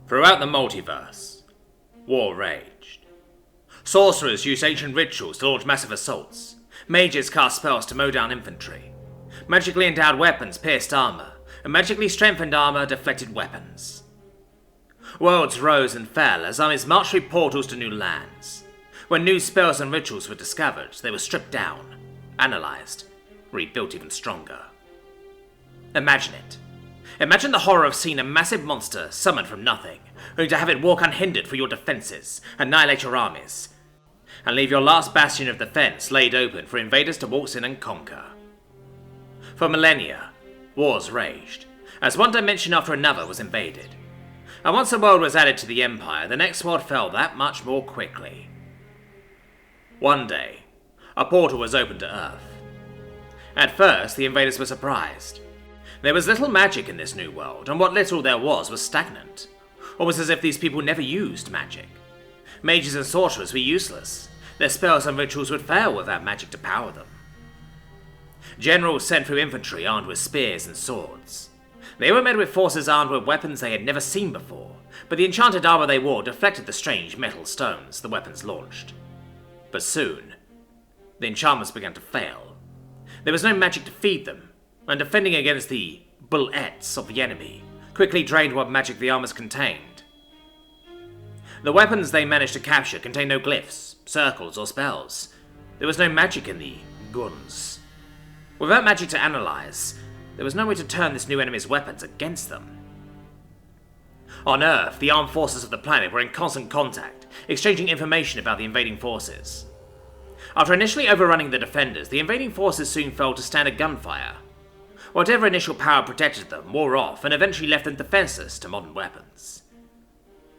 Throughout the multiverse, war raged. Sorcerers used ancient rituals to launch massive assaults. Mages cast spells to mow down infantry. Magically endowed weapons pierced armor, and magically strengthened armor deflected weapons. Worlds rose and fell as armies marched through portals to new lands. When new spells and rituals were discovered, they were stripped down, analyzed, rebuilt even stronger. Imagine it. Imagine the horror of seeing a massive monster summoned from nothing, only to have it walk unhindered for your defenses, annihilate your armies, and leave your last bastion of defense laid open for invaders to waltz in and conquer. For millennia, wars raged, as one dimension after another was invaded. And once a world was added to the Empire, the next world fell that much more quickly. One day, a portal was opened to Earth. At first, the invaders were surprised. There was little magic in this new world, and what little there was stagnant. Almost as if these people never used magic. Mages and sorcerers were useless. Their spells and rituals would fail without magic to power them. Generals sent through infantry armed with spears and swords. They were met with forces armed with weapons they had never seen before, but the enchanted armor they wore deflected the strange metal stones the weapons launched. But soon, the enchantments began to fail. There was no magic to feed them, and defending against the bullets of the enemy quickly drained what magic the armors contained. The weapons they managed to capture contained no glyphs, circles, or spells. There was no magic in the guns. Without magic to analyze, there was no way to turn this new enemy's weapons against them. On Earth, the armed forces of the planet were in constant contact, exchanging information about the invading forces. After initially overrunning the defenders, the invading forces soon fell to standard gunfire. Whatever initial power protected them wore off and eventually left them defenseless to modern weapons.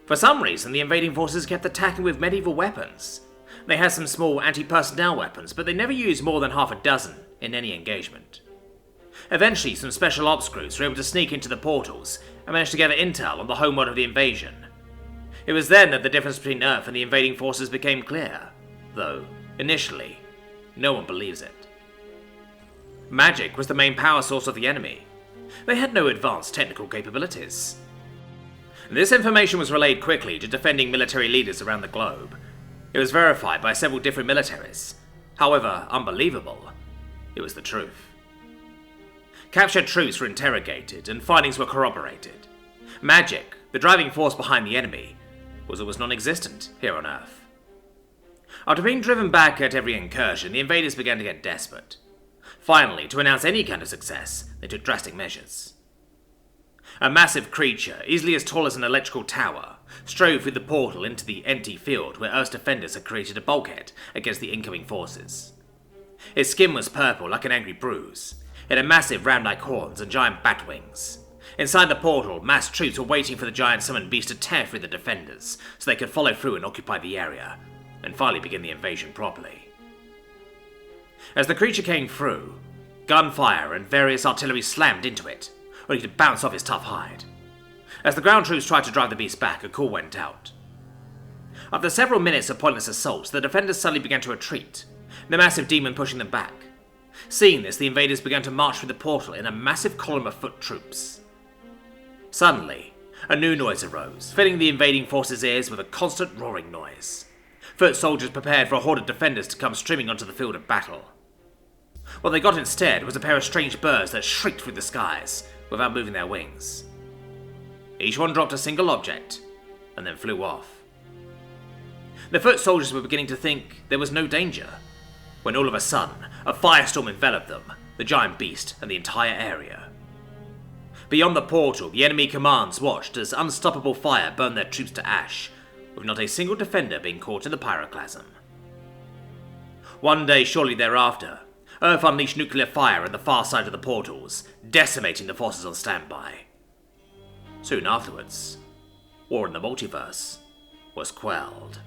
For some reason, the invading forces kept attacking with medieval weapons. They had some small anti-personnel weapons, but they never used more than half a dozen in any engagement. Eventually, some special ops groups were able to sneak into the portals and managed to gather intel on the homeworld of the invasion. It was then that the difference between Earth and the invading forces became clear, though, initially, no one believes it. Magic was the main power source of the enemy. They had no advanced technical capabilities. This information was relayed quickly to defending military leaders around the globe. It was verified by several different militaries. However unbelievable, it was the truth. Captured troops were interrogated, and findings were corroborated. Magic, the driving force behind the enemy, was almost non-existent here on Earth. After being driven back at every incursion, the invaders began to get desperate. Finally, to announce any kind of success, they took drastic measures. A massive creature, easily as tall as an electrical tower, strode through the portal into the empty field where Earth's defenders had created a bulkhead against the incoming forces. Its skin was purple like an angry bruise. It had massive ram-like horns and giant bat wings. Inside the portal, massed troops were waiting for the giant summoned beast to tear through the defenders so they could follow through and occupy the area, and finally begin the invasion properly. As the creature came through, gunfire and various artillery slammed into it, only to bounce off its tough hide. As the ground troops tried to drive the beast back, a call went out. After several minutes of pointless assaults, the defenders suddenly began to retreat, the massive demon pushing them back. Seeing this, the invaders began to march through the portal in a massive column of foot troops. Suddenly, a new noise arose, filling the invading forces' ears with a constant roaring noise. Foot soldiers prepared for a horde of defenders to come streaming onto the field of battle. What they got instead was a pair of strange birds that shrieked through the skies without moving their wings. Each one dropped a single object, and then flew off. The foot soldiers were beginning to think there was no danger, when all of a sudden, a firestorm enveloped them, the giant beast, and the entire area. Beyond the portal, the enemy commands watched as unstoppable fire burned their troops to ash, with not a single defender being caught in the pyroclasm. One day shortly thereafter, Earth unleashed nuclear fire on the far side of the portals, decimating the forces on standby. Soon afterwards, war in the multiverse was quelled.